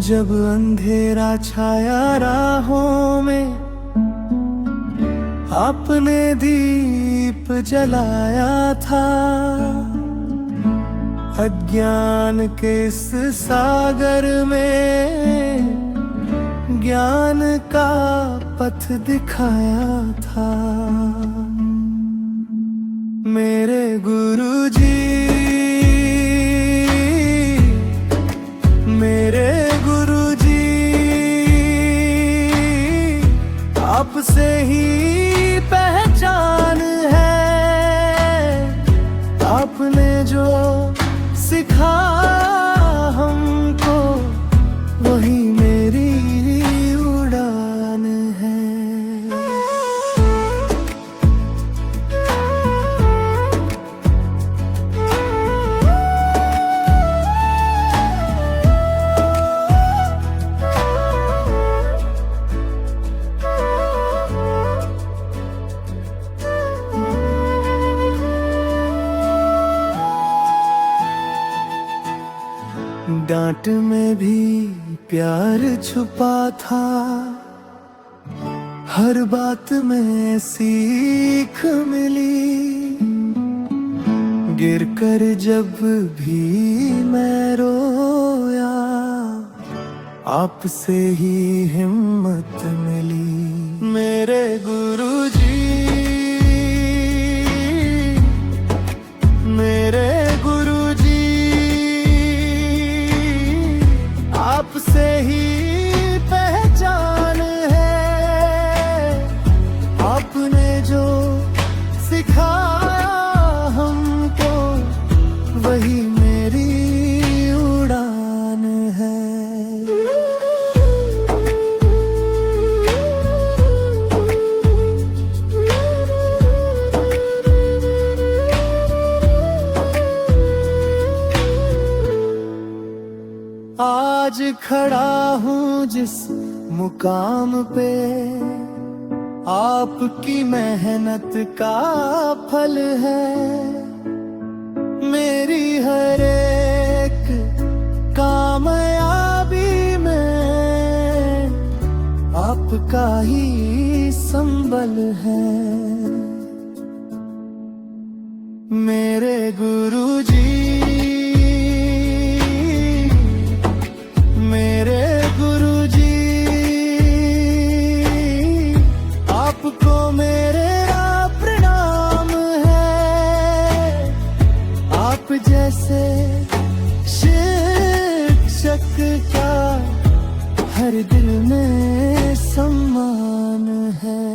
जब अंधेरा छाया राहों में आपने दीप जलाया था। अज्ञान के इस सागर में ज्ञान का पथ दिखाया था। मेरे गुरुजी, मेरे गुरुजी, आपसे ही पहचान है। आपने जो सिखाया हमको वही मेरी उड़ान है। डांट में भी प्यार छुपा था, हर बात में सीख मिली। गिरकर जब भी मैं रोया, आपसे ही हिम्मत मिली। मेरे गुरुजी, मेरे आपसे ही पहचान है। आपने जो सिखाया हमको वही मेरी उड़ान है। आज खड़ा हूँ जिस मुकाम पे, आपकी मेहनत का फल है। मेरी हर एक कामयाबी में आपका ही संबल है। मेरे गुरुजी, मेरे गुरुजी, आपको मेरा प्रणाम है। आप जैसे शिक्षक का हर दिल में सम्मान है।